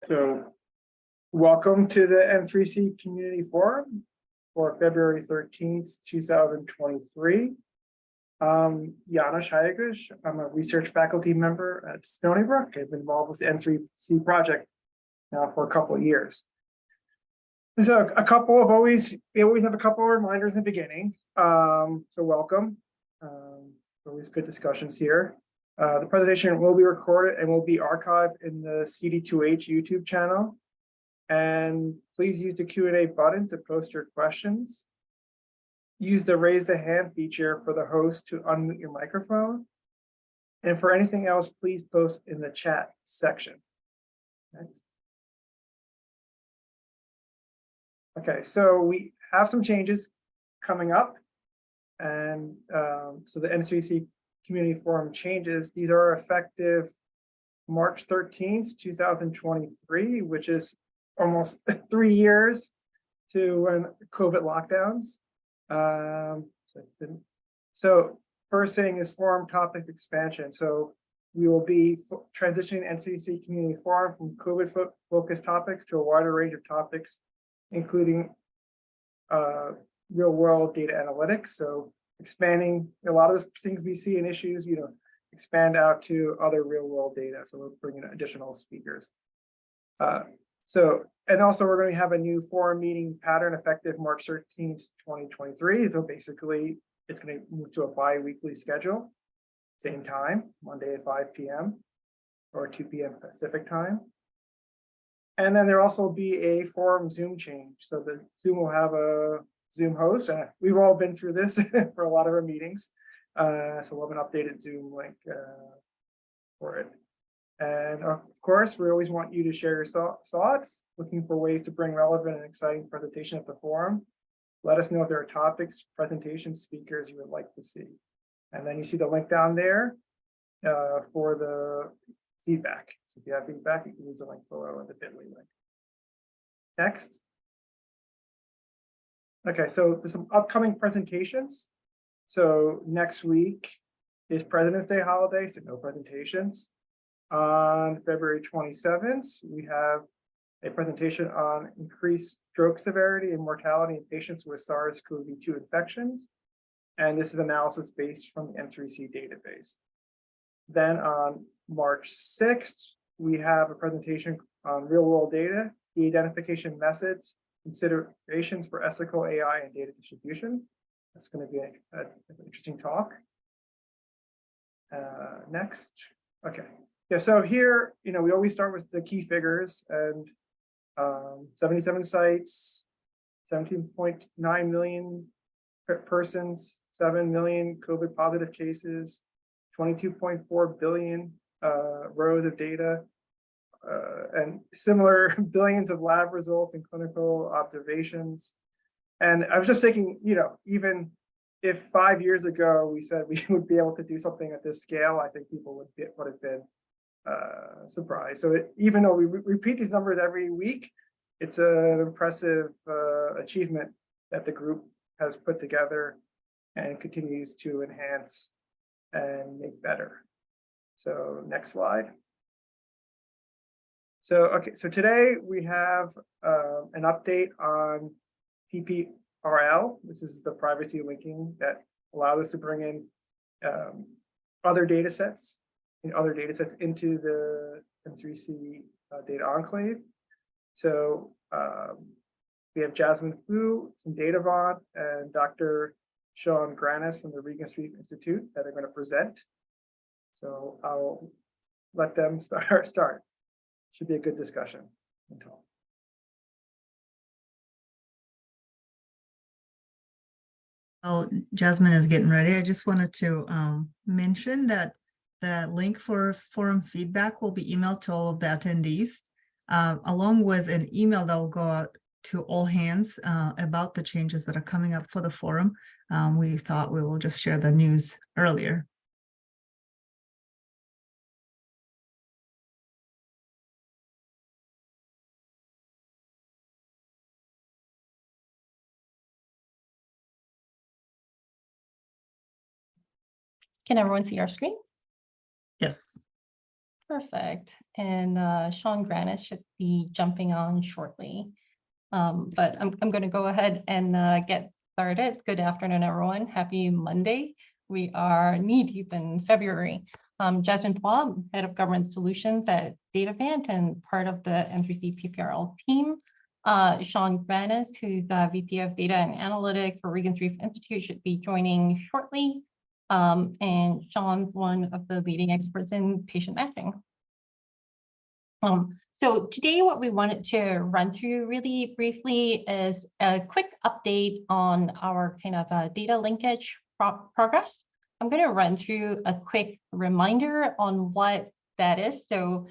So welcome to the N3C Community Forum for February 13th, 2023. Janos Hayagush, I'm a research faculty member at Stony Brook. I've been involved with the N3C project now for a couple of years. So we always have a couple of reminders in the beginning. So welcome. Always good discussions here. The presentation will be recorded and will be archived in the CD2H YouTube channel. And please use the Q&A button to post your questions. Use the raise the hand feature for the host to unmute your microphone. And for anything else, please post in the chat section. Next. Okay, so we have some changes coming up. And so the N3C Community Forum changes. These are effective March 13th, 2023, which is almost 3 years to when COVID lockdowns. So first thing is forum topic expansion. So we will be transitioning N3C Community Forum from COVID focused topics to a wider range of topics, including real world data analytics. So expanding a lot of the things we see in issues, expand out to other real world data. So we're bringing additional speakers. And also we're going to have a new forum meeting pattern effective March 13th, 2023. So basically it's going to move to a bi-weekly schedule, same time, Monday at 5 p.m. or 2 p.m. Pacific time. And then there'll also be a forum Zoom change. So the Zoom will have a Zoom host. We've all been through this for a lot of our meetings. So we'll have an updated Zoom link for it. And of course, we always want you to share your thoughts, looking for ways to bring relevant and exciting presentation at the forum. Let us know if there are topics, presentations, speakers you would like to see. And then you see the link down there for the feedback. So if you have feedback, you can use the link below in the bit.ly link. Next. Okay, so there's some upcoming presentations. So next week is President's Day holiday, so no presentations. On February 27th, we have a presentation on increased stroke severity and mortality in patients with SARS-CoV-2 infections. And this is analysis based from the N3C database. Then on March 6th, we have a presentation on real-world data, the identification methods, considerations for ethical AI and data distribution. That's going to be an interesting talk. Next. Okay. Yeah, so here, we always start with the key figures, and 77 sites, 17.9 million persons, 7 million COVID positive cases, 22.4 billion rows of data, and similar billions of lab results and clinical observations. And I was just thinking, even if 5 years ago we said we would be able to do something at this scale, I think people would have been surprised. So even though we repeat these numbers every week, it's an impressive achievement that the group has put together and continues to enhance and make better. So next slide. So, okay, so today we have an update on PPRL. This is the privacy linking that allows us to bring in other data sets into the N3C data enclave. So we have Jasmin Phua from Datavant and Dr. Shaun Grannis from the Regan Street Institute that are going to present. So I'll let them start. Should be a good discussion and talk. Well, Jasmin is getting ready. I just wanted to mention that the link for forum feedback will be emailed to all of the attendees, along with an email that will go out to all hands about the changes that are coming up for the forum. We thought we will just share the news earlier. Can everyone see our screen? Yes. Perfect. And Shaun Grannis should be jumping on shortly. But I'm going to go ahead and get started. Good afternoon, everyone. Happy Monday. We are knee deep in February. Jasmin Phua, Head of Government Solutions at DataVant and part of the N3C PPRL team. Shaun Grannis, who's VP of Data and Analytics for Regan's Reef Institute, should be joining shortly. And Shaun's one of the leading experts in patient matching. So today what we wanted to run through really briefly is a quick update on our kind of data linkage progress. I'm going to run through a quick reminder on what that is. So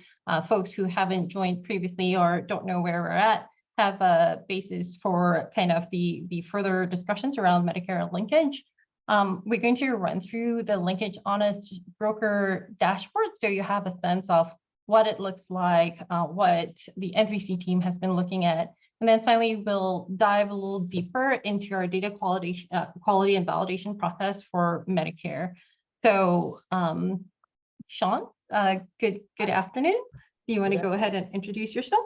folks who haven't joined previously or don't know where we're at have a basis for kind of the further discussions around Medicare linkage. We're going to run through the Linkage Honest Broker dashboard so you have a sense of what it looks like, what the N3C team has been looking at. And then finally, we'll dive a little deeper into our data quality and validation process for Medicare. So Shaun, good afternoon. Do you want to go ahead and introduce yourself?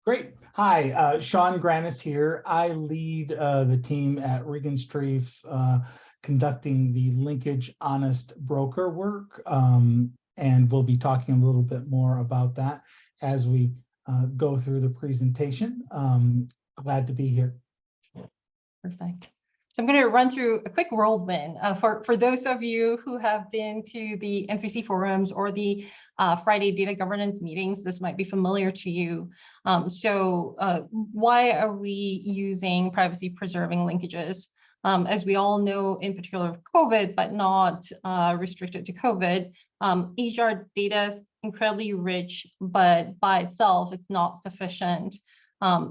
Great. Hi, Shaun Grannis here. I lead the team at Regan's Reef conducting the Linkage Honest Broker work. And we'll be talking a little bit more about that as we go through the presentation. Glad to be here. Perfect. So I'm going to run through a quick whirlwind for those of you who have been to the N3C forums or the Friday data governance meetings. This might be familiar to you. Why are we using privacy preserving linkages? As we all know, in particular of COVID, but not restricted to COVID, EHR data is incredibly rich, but by itself, it's not sufficient.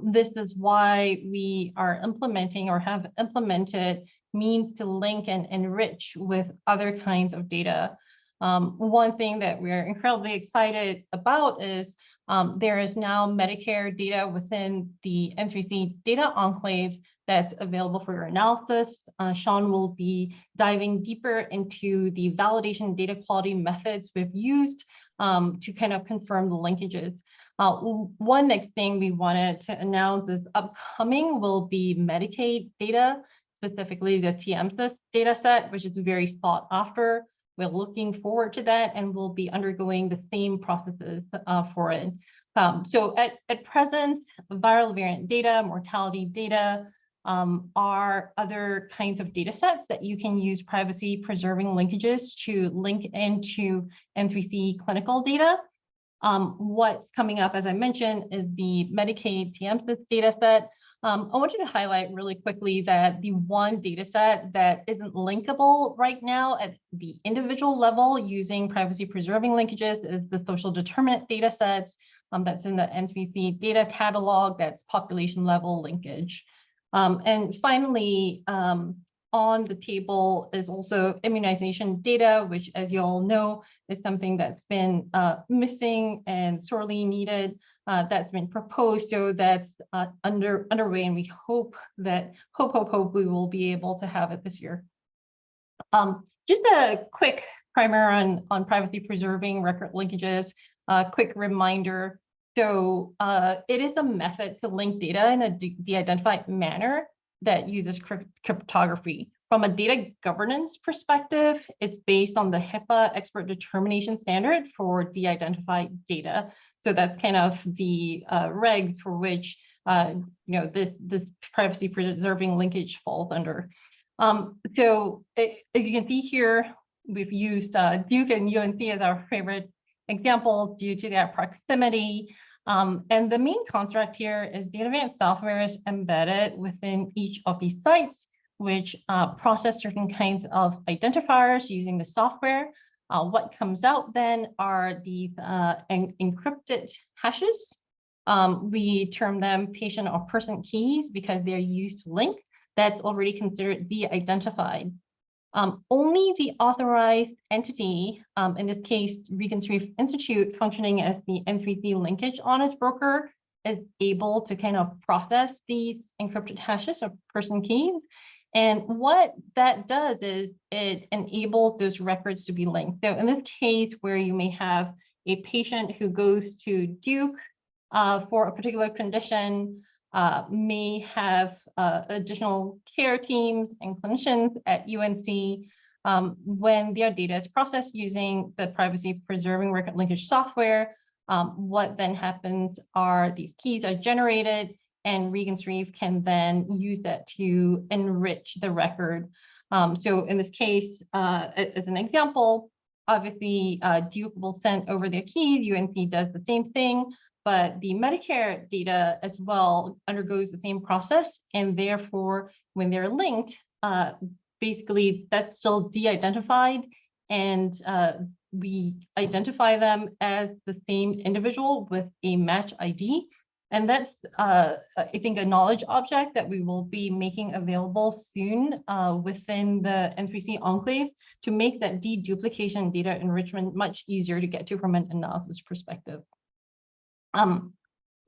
This is why we are implementing or have implemented means to link and enrich with other kinds of data. One thing that we're incredibly excited about is there is now Medicare data within the N3C data enclave that's available for your analysis. Shaun will be diving deeper into the validation data quality methods we've used to kind of confirm the linkages. One next thing we wanted to announce is upcoming will be Medicaid data, specifically the PMSIS data set, which is very sought after. We're looking forward to that, and we'll be undergoing the same processes for it. So at present, viral variant data, mortality data are other kinds of data sets that you can use privacy preserving linkages to link into N3C clinical data. What's coming up, as I mentioned, is the Medicaid PMSIS data set. I want you to highlight really quickly that the one data set that isn't linkable right now at the individual level using privacy preserving linkages is the social determinant data sets that's in the N3C data catalog, that's population level linkage. And finally, on the table is also immunization data, which, as you all know, is something that's been missing and sorely needed. That's been proposed, so that's underway, and we hope that we will be able to have it this year. Just a quick primer on privacy preserving record linkages. Quick reminder. So it is a method to link data in a de-identified manner that uses cryptography. From a data governance perspective, it's based on the HIPAA expert determination standard for de-identified data. So that's kind of the regs for which this privacy preserving linkage falls under. So as you can see here, we've used Duke and UNC as our favorite example due to their proximity. And the main construct here is DataVant software is embedded within each of these sites, which process certain kinds of identifiers using the software. What comes out then are these encrypted hashes. We term them patient or person keys because they're used to link. That's already considered de-identified. Only the authorized entity, in this case, Regan's Reef Institute, functioning as the N3C linkage honest broker, is able to kind of process these encrypted hashes or person keys. And what that does is it enables those records to be linked. So in this case, where you may have a patient who goes to Duke for a particular condition may have additional care teams and clinicians at UNC. When their data is processed using the privacy preserving record linkage software, what then happens are these keys are generated, and Regenstrief can then use that to enrich the record. So in this case, as an example, obviously Duke will send over their keys, UNC does the same thing, but the Medicare data as well undergoes the same process, and therefore when they're linked, basically that's still de-identified, and we identify them as the same individual with a match ID. And that's, I think, a knowledge object that we will be making available soon within the N3C enclave to make that deduplication data enrichment much easier to get to from an analysis perspective.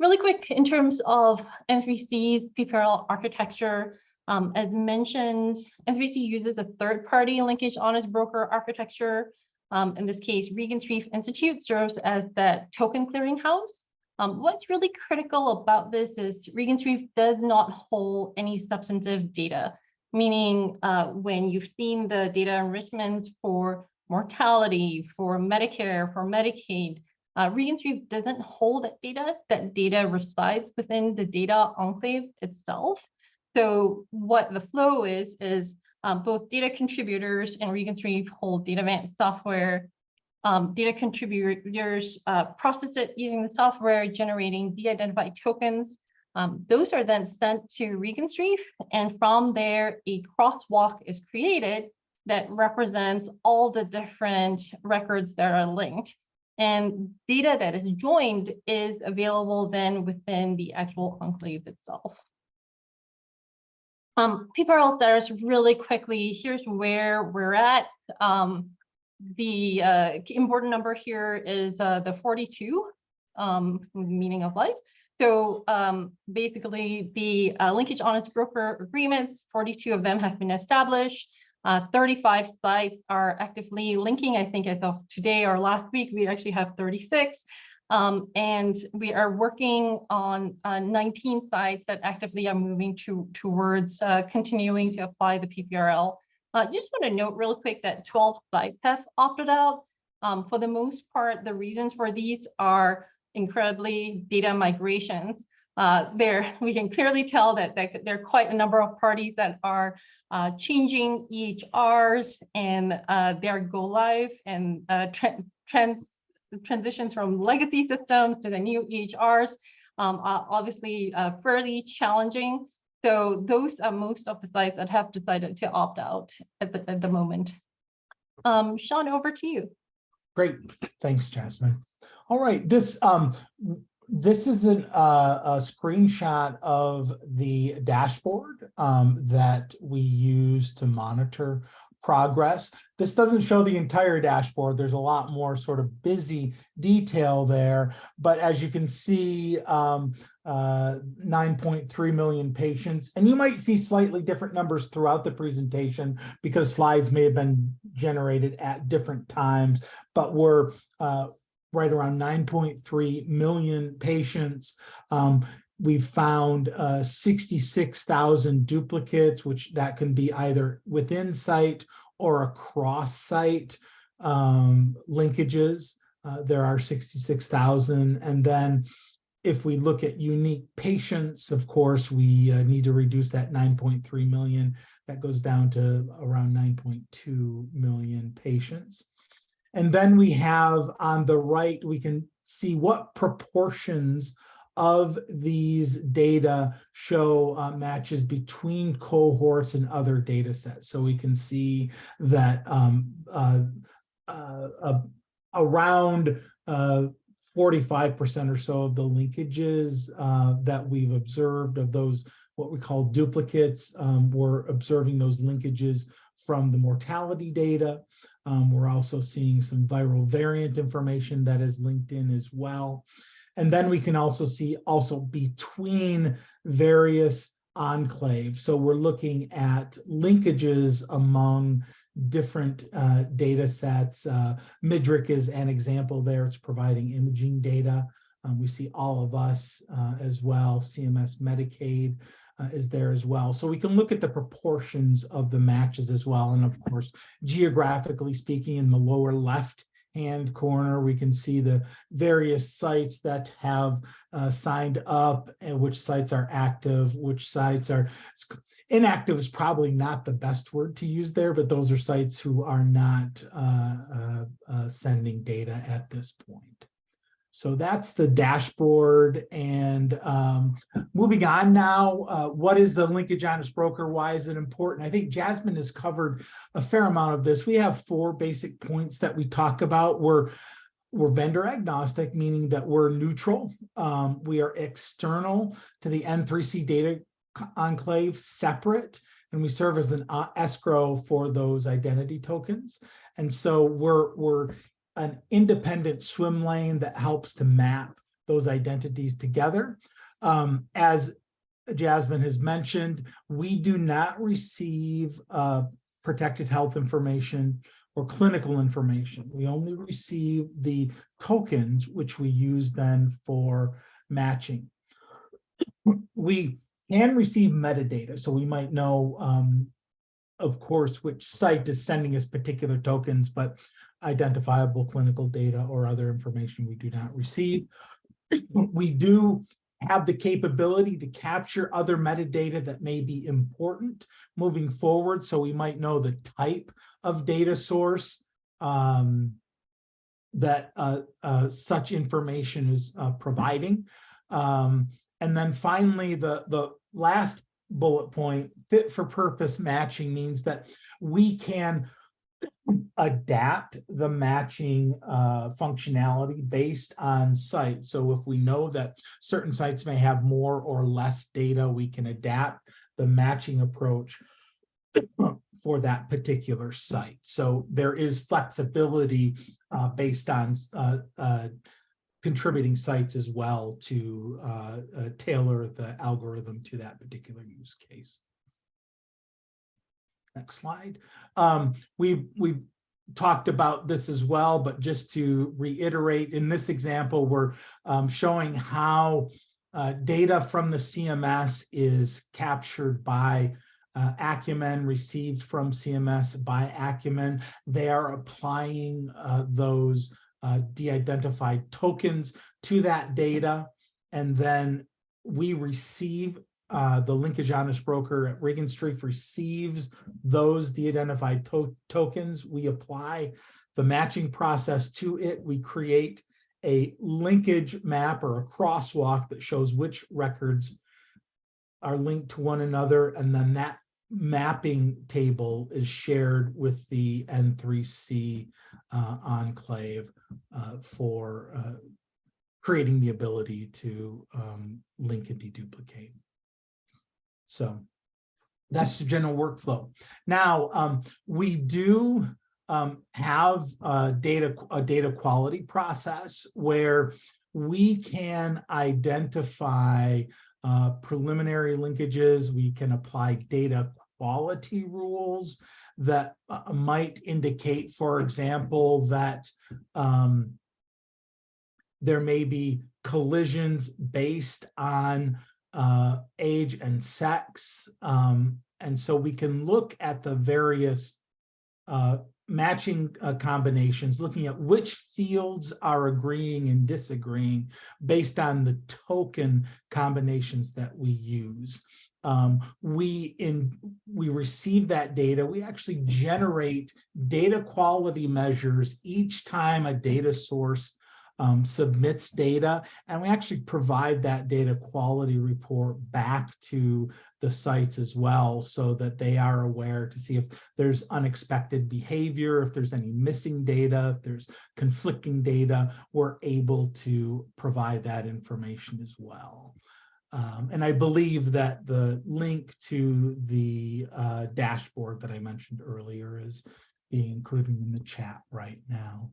Really quick, in terms of N3C's PPRL architecture, as mentioned, N3C uses a third-party linkage honest broker architecture. In this case, Regenstrief Institute serves as that token clearinghouse. What's really critical about this is Regenstrief does not hold any substantive data, meaning when you've seen the data enrichments for mortality, for Medicare, for Medicaid, Regenstrief doesn't hold that data. That data resides within the data enclave itself. So what the flow is both data contributors and Regenstrief hold DataVant software. Data contributors process it using the software, generating de-identified tokens. Those are then sent to Regenstrief, and from there, a crosswalk is created that represents all the different records that are linked. And data that is joined is available then within the actual enclave itself. PPRL status really quickly, here's where we're at. The important number here is the 42, meaning of life. So basically the linkage honest broker agreements, 42 of them have been established. 35 sites are actively linking. I think as of today or last week, we actually have 36. And we are working on 19 sites that actively are moving towards continuing to apply the PPRL. Just want to note real quick that 12 sites have opted out. For the most part, the reasons for these are incredibly data migrations. We can clearly tell that there are quite a number of parties that are changing EHRs and their go live and transitions from legacy systems to the new EHRs, obviously fairly challenging. So those are most of the sites that have decided to opt out at the moment. Shaun, over to you. Great, thanks, Jasmin. All right, this is a screenshot of the dashboard that we use to monitor progress. This doesn't show the entire dashboard. There's a lot more sort of busy detail there, but as you can see, 9.3 million patients, and you might see slightly different numbers throughout the presentation because slides may have been generated at different times, but we're right around 9.3 million patients. We've found 66,000 duplicates, which that can be either within site or across site linkages. There are 66,000. And then if we look at unique patients, of course, we need to reduce that 9.3 million. That goes down to around 9.2 million patients. And then we have on the right, we can see what proportions of these data show matches between cohorts and other data sets. So we can see that around 45% or so of the linkages that we've observed of those, what we call duplicates, we're observing those linkages from the mortality data. We're also seeing some viral variant information that is linked in as well. And then we can also see between various enclaves. So we're looking at linkages among different data sets. Midrick is an example there. It's providing imaging data. We see All of Us as well. CMS Medicaid is there as well. So we can look at the proportions of the matches as well. And of course, geographically speaking, in the lower left hand corner, we can see the various sites that have signed up and which sites are active, which sites are inactive is probably not the best word to use there, but those are sites who are not sending data at this point. So that's the dashboard. And moving on now, what is the Linkage Honest Broker? Why is it important? I think Jasmin has covered a fair amount of this. We have 4 basic points that we talk about. We're vendor agnostic, meaning that we're neutral. We are external to the N3C data enclave, separate, and we serve as an escrow for those identity tokens. And so we're an independent swim lane that helps to map those identities together. As Jasmin has mentioned, we do not receive protected health information or clinical information. We only receive the tokens, which we use then for matching. We can receive metadata, so we might know, of course, which site is sending us particular tokens, but identifiable clinical data or other information we do not receive. We do have the capability to capture other metadata that may be important moving forward. So we might know the type of data source that such information is providing. And then finally, the last bullet point, fit for purpose matching, means that we can adapt the matching functionality based on site. So if we know that certain sites may have more or less data, we can adapt the matching approach for that particular site. So there is flexibility based on contributing sites as well to tailor the algorithm to that particular use case. Next slide. We've talked about this as well, but just to reiterate, in this example, we're showing how data from the CMS is captured by Acumen, received from CMS by Acumen. They are applying those de-identified tokens to that data, and then we receive the Linkage Honest Broker at Regenstrief receives those de-identified tokens. We apply the matching process to it. We create a linkage map or a crosswalk that shows which records are linked to one another, and then that mapping table is shared with the N3C enclave for creating the ability to link and deduplicate. So that's the general workflow. Now, we do have a data quality process where we can identify preliminary linkages. We can apply data quality rules that might indicate, for example, that there may be collisions based on age and sex. And so we can look at the various matching combinations, looking at which fields are agreeing and disagreeing based on the token combinations that we use. We receive that data. We actually generate data quality measures each time a data source submits data, and we actually provide that data quality report back to the sites as well, so that they are aware to see if there's unexpected behavior, if there's any missing data, if there's conflicting data, we're able to provide that information as well. And I believe that the link to the dashboard that I mentioned earlier is being included in the chat right now.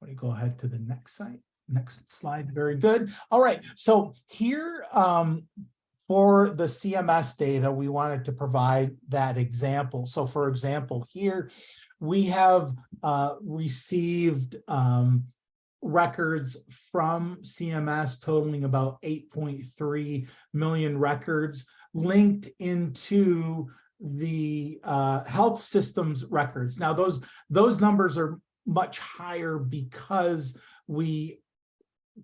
Let me go ahead to the next slide. Very good. All right. So here, for the CMS data, we wanted to provide that example. So for example, here we have received records from CMS totaling about 8.3 million records linked into the health systems records. Now those numbers are much higher because we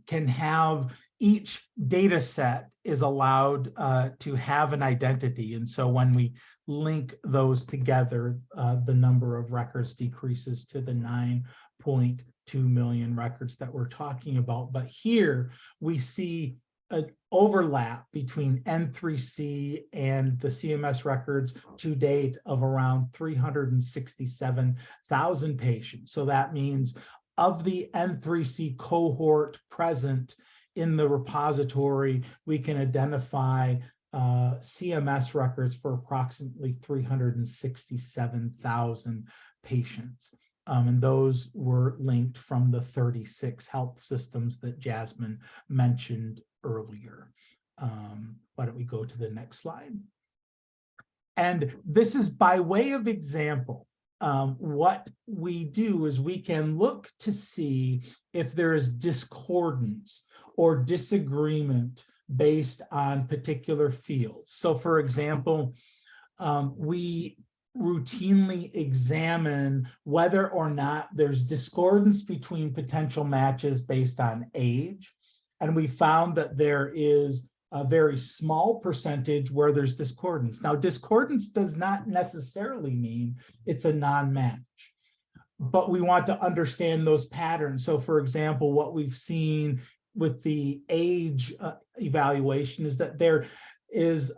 can have each data set is allowed to have an identity. And so when we link those together, the number of records decreases to the 9.2 million records that we're talking about. But here we see an overlap between N3C and the CMS records to date of around 367,000 patients. So that means of the N3C cohort present in the repository, we can identify CMS records for approximately 367,000 patients. And those were linked from the 36 health systems that Jasmin mentioned earlier. Why don't we go to the next slide? And this is by way of example. What we do is we can look to see if there is discordance or disagreement based on particular fields. So for example, we routinely examine whether or not there's discordance between potential matches based on age. And we found that there is a very small percentage where there's discordance. Now, discordance does not necessarily mean it's a non-match, but we want to understand those patterns. So for example, what we've seen with the age evaluation is that there is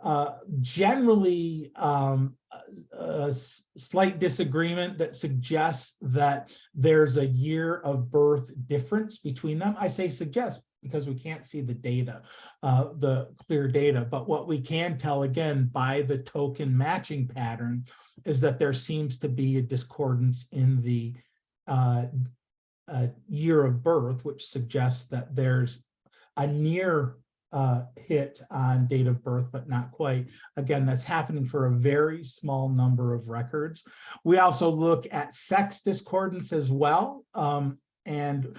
generally a slight disagreement that suggests that there's a year of birth difference between them. I say suggest because we can't see the data, the clear data, but what we can tell again by the token matching pattern is that there seems to be a discordance in the year of birth, which suggests that there's a near hit on date of birth, but not quite. Again, that's happening for a very small number of records. We also look at sex discordance as well. And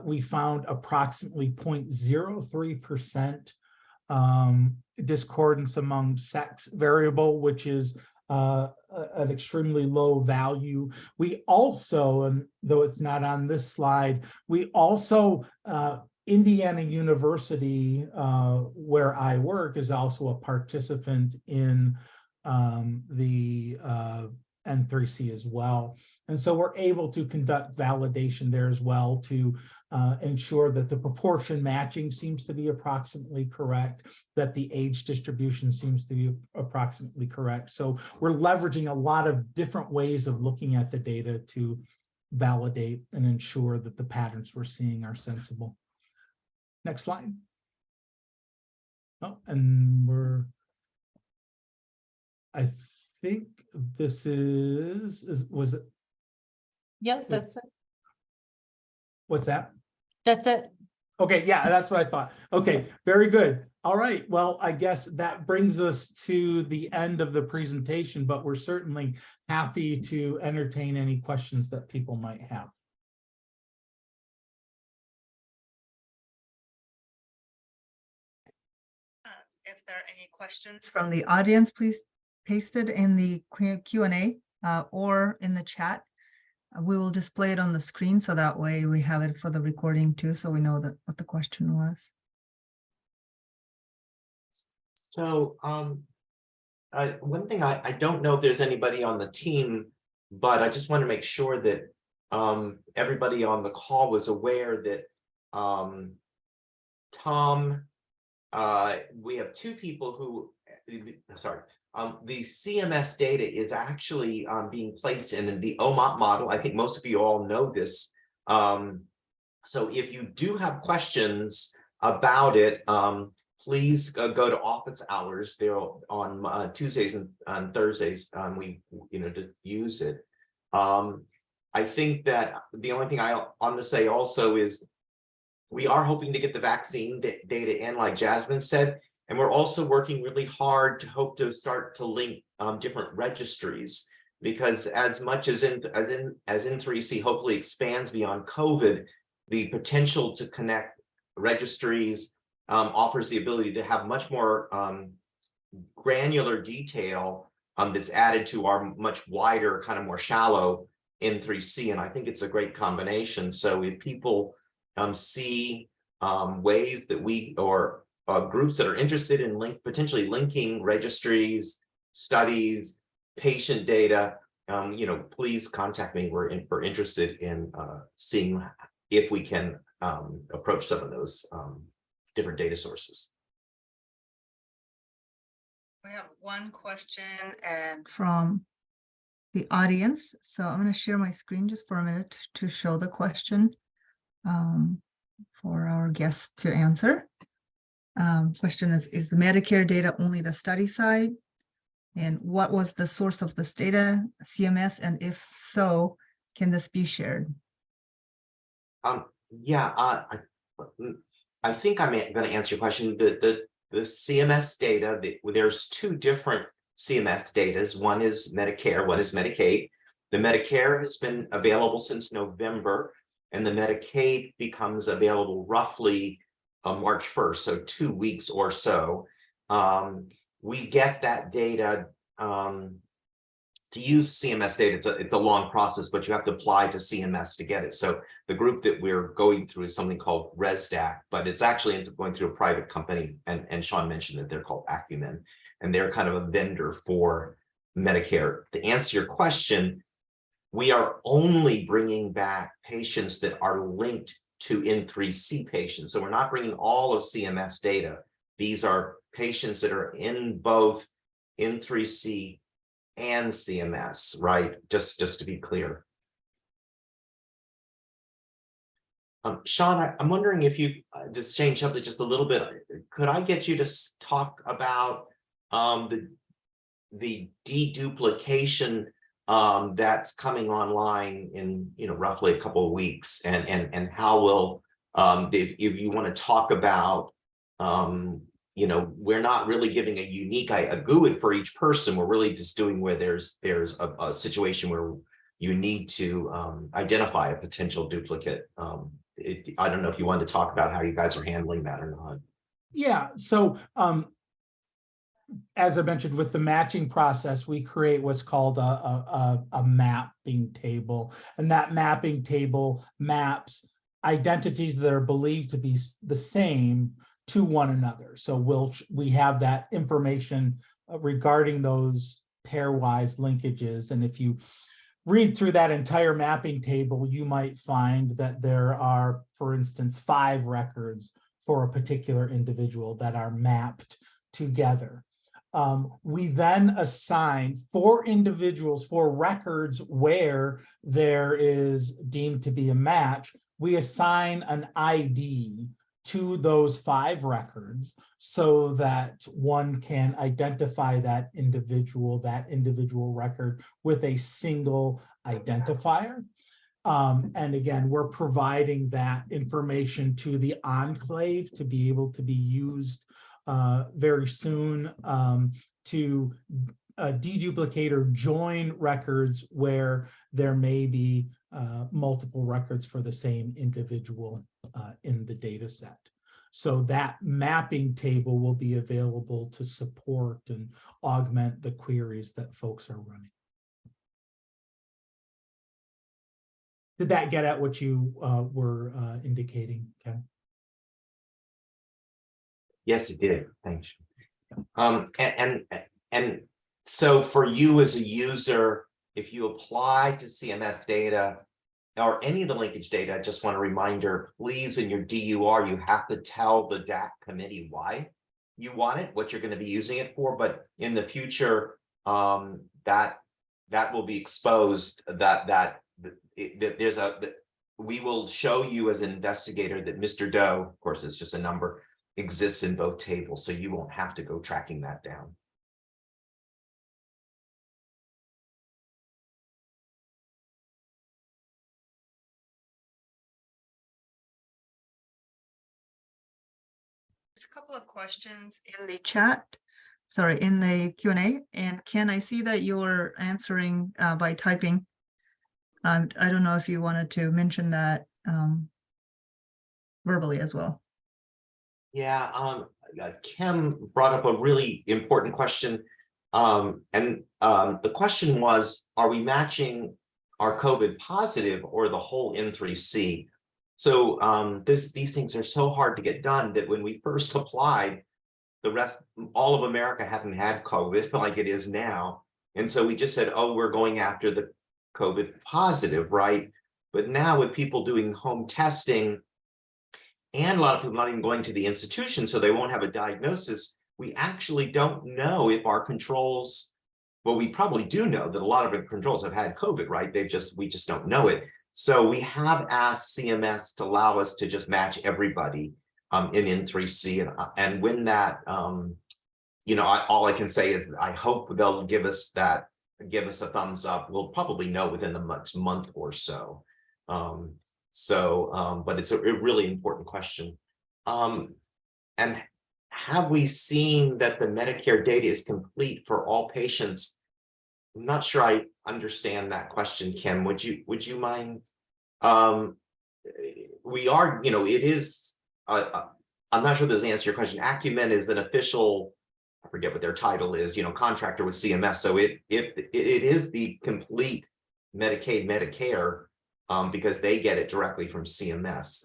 we found approximately 0.03% discordance among sex variable, which is an extremely low value. We also, and though it's not on this slide, we also, Indiana University, where I work, is also a participant in the N3C as well. And so we're able to conduct validation there as well to ensure that the proportion matching seems to be approximately correct, that the age distribution seems to be approximately correct. So we're leveraging a lot of different ways of looking at the data to validate and ensure that the patterns we're seeing are sensible. Next slide. Oh, and I think this was it? Yeah, that's it. What's that? That's it. Okay, yeah, that's what I thought. Okay, very good. All right, well, I guess that brings us to the end of the presentation, but we're certainly happy to entertain any questions that people might have. If there are any questions from the audience, please paste it in the Q&A or in the chat. We will display it on the screen so that way we have it for the recording too, so we know that what the question was. So one thing, I don't know if there's anybody on the team, but I just want to make sure that everybody on the call was aware that Tom, we have two people who, sorry, the CMS data is actually being placed in the OMOP model. I think most of you all know this. So if you do have questions about it, please go to office hours. They're on Tuesdays and Thursdays. We to use it. I think that the only thing I want to say also is we are hoping to get the vaccine data in, like Jasmin said, And we're also working really hard to hope to start to link different registries, because as much as N3C hopefully expands beyond COVID, the potential to connect registries offers the ability to have much more granular detail that's added to our much wider, kind of more shallow N3C. And I think it's a great combination. So if people see ways that we, or groups that are interested in potentially linking registries, studies, patient data, please contact me. We're interested in seeing if we can approach some of those different data sources. We have one question and from the audience. So I'm going to share my screen just for a minute to show the question for our guests to answer. Question is the Medicare data only the study side? And what was the source of this data, CMS? And if so, can this be shared? Yeah, I think I'm going to answer your question. The CMS data, there's two different CMS datas. One is Medicare, one is Medicaid. The Medicare has been available since November, and the Medicaid becomes available roughly March 1st, so 2 weeks or so. We get that data to use CMS data. It's a long process, but you have to apply to CMS to get it. So the group that we're going through is something called ResDac, but it's actually ends up going through a private company. And Shaun mentioned that they're called Acumen, and they're kind of a vendor for Medicare. To answer your question, we are only bringing back patients that are linked to N3C patients. So we're not bringing all of CMS data. These are patients that are in both N3C and CMS, right? Just to be clear. Shaun, I'm wondering if you just change up just a little bit. Could I get you to talk about the deduplication that's coming online in roughly a couple of weeks, and how will if you want to talk about we're not really giving a unique a GUID for each person. We're really just doing where there's a situation where you need to identify a potential duplicate. I don't know if you wanted to talk about how you guys are handling that or not. Yeah, so as I mentioned, with the matching process, we create what's called a mapping table, and that mapping table maps identities that are believed to be the same to one another. So we have that information regarding those pairwise linkages. And if you read through that entire mapping table, you might find that there are, for instance, 5 records for a particular individual that are mapped together. We then assign 4 individuals for records where there is deemed to be a match. We assign an ID to those 5 records so that one can identify that individual record with a single identifier. And again, we're providing that information to the enclave to be able to be used very soon to deduplicate or join records where there may be multiple records for the same individual in the data set. So that mapping table will be available to support and augment the queries that folks are running. Did that get at what you were indicating, Ken? Yes, it did. Thanks. And so for you as a user, if you apply to CMS data or any of the linkage data, I just want a reminder, please, in your DUR, you have to tell the DAC committee why you want it, what you're going to be using it for. But in the future, that will be exposed. We will show you as an investigator that Mr. Doe, of course, it's just a number, exists in both tables, so you won't have to go tracking that down. a couple of questions in the chat. Sorry, in the Q&A. And Ken, I see that you're answering by typing. I don't know if you wanted to mention that verbally as well. Yeah, Kim brought up a really important question. The question was, are we matching our COVID positive or the whole N3C? So these things are so hard to get done that when we first applied, all of America hadn't had COVID like it is now. And so we just said, oh, we're going after the COVID positive, right? But now with people doing home testing, and a lot of people not even going to the institution, so they won't have a diagnosis, we actually don't know if our controls, well, we probably do know that a lot of our controls have had COVID, right? We just don't know it. So we have asked CMS to allow us to just match everybody in N3C, and when that, all I can say is I hope they'll give us a thumbs up. We'll probably know within the next month or so. But it's a really important question. And have we seen that the Medicare data is complete for all patients? I'm not sure I understand that question, Kim. Would you mind? We are, it is, I'm not sure there's an answer to your question. Acumen is an official, I forget what their title is, contractor with CMS. So it is the complete Medicaid, Medicare, because they get it directly from CMS.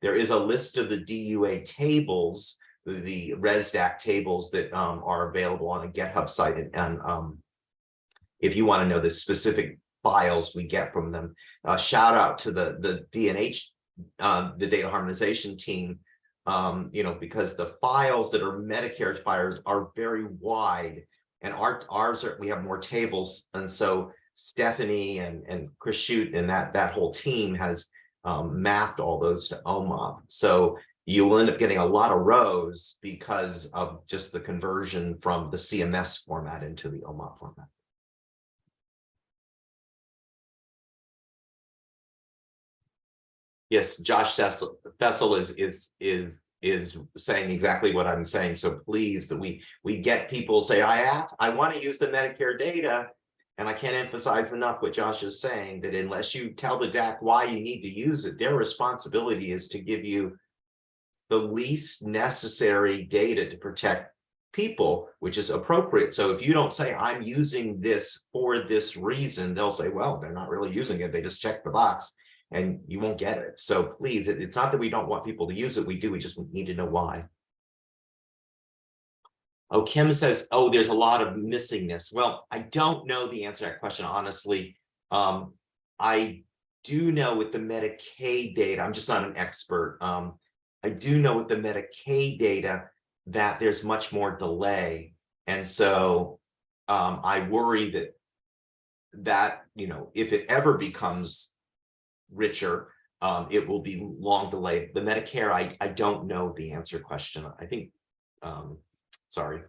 There is a list of the DUA tables, the ResDAC tables that are available on a GitHub site. And if you want to know the specific files we get from them, shout out to the DNH, the data harmonization team, because the files that are Medicare files are very wide, and we have more tables. And so Stephanie and Chris Shute and that whole team has mapped all those to OMOP. So you will end up getting a lot of rows because of just the conversion from the CMS format into the OMOP format. Yes, Josh Fessel is saying exactly what I'm saying. So please, that we get people say, I want to use the Medicare data. And I can't emphasize enough what Josh is saying, that unless you tell the DAC why you need to use it, their responsibility is to give you the least necessary data to protect people, which is appropriate. So if you don't say, I'm using this for this reason, they'll say, well, they're not really using it. They just check the box and you won't get it. So please, it's not that we don't want people to use it. We do. We just need to know why. Oh, Kim says, oh, there's a lot of missingness. Well, I don't know the answer to that question, honestly. I do know with the Medicaid data, I'm just not an expert. I do know with the Medicaid data that there's much more delay. And so I worry that, if it ever becomes richer, it will be long delayed. The Medicare, I don't know the answer question. I think, sorry.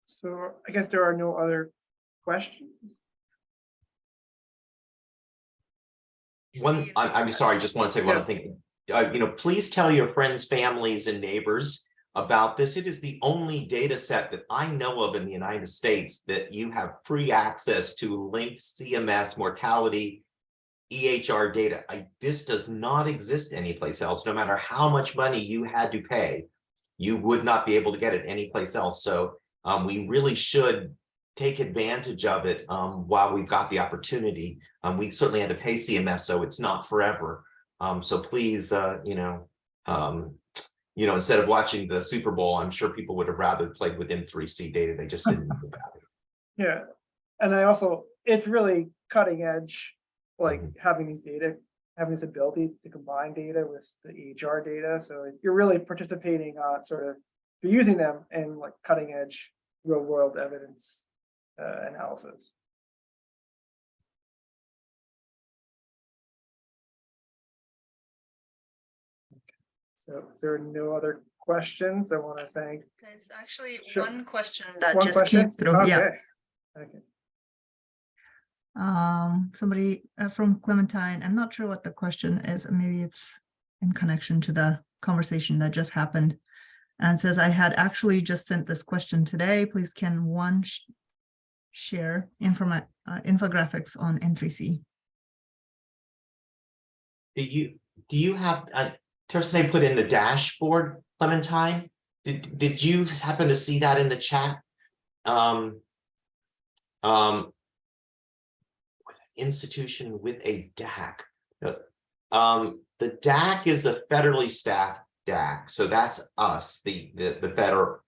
So I guess there are no other questions. I'm sorry, just want to say one other thing. Please tell your friends, families, and neighbors about this. It is the only data set that I know of in the United States that you have free access to linked CMS mortality EHR data. This does not exist anyplace else. No matter how much money you had to pay, you would not be able to get it anyplace else. So we really should take advantage of it while we've got the opportunity. We certainly had to pay CMS, so it's not forever. So please, instead of watching the Super Bowl, I'm sure people would have rather played with N3C data. They just didn't know about it. Yeah, and it's really cutting edge, like having these data, having this ability to combine data with the EHR data. So you're really participating on you're using them in like cutting edge real world evidence analysis. So if there are no other questions, I want to thank. There's actually Sure. one question that One just question? came through. Okay. Yeah. Okay. Somebody from Clementine, I'm not sure what the question is. Maybe it's in connection to the conversation that just happened, and says, I had actually just sent this question today. Please can one share infographics on N3C? Do you have, Thursday put in the dashboard, Clementine? Did you happen to see that in the chat? Institution with a DAC. The DAC is a federally staffed DAC, so that's us, the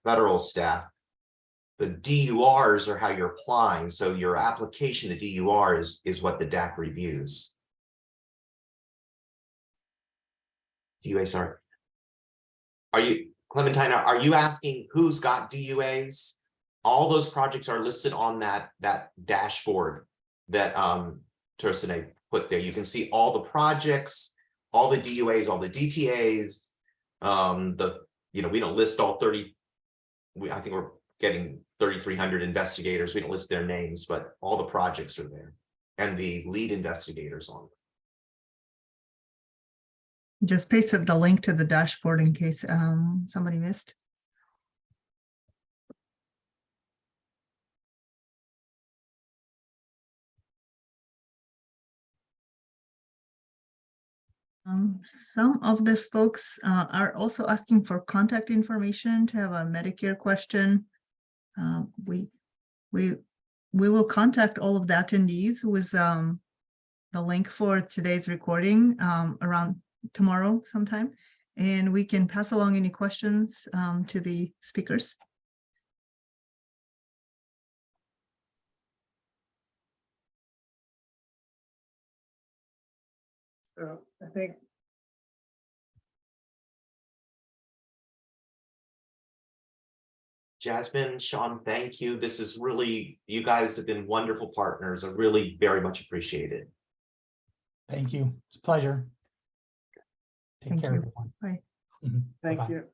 federal staff. The DURs are how you're applying, so your application to DUR is what the DAC reviews. DUAs are you, Clementine, are you asking who's got DUAs? All those projects are listed on that dashboard that Tursane put there. You can see all the projects, all the DUAs, all the DTAs. We don't list all 30. I think we're getting 3,300 investigators. We don't list their names, but all the projects are there, and the lead investigators on them. Just pasted the link to the dashboard in case somebody missed. Some of the folks are also asking for contact information to have a Medicare question. We will contact all of the attendees with the link for today's recording around tomorrow sometime, and we can pass along any questions to the speakers. So I think Jasmin, Shaun, thank you. This is really, you guys have been wonderful partners. I really very much appreciate it. Thank you. It's a pleasure. Take Thank care, you. everyone. Bye. thank Bye-bye. you.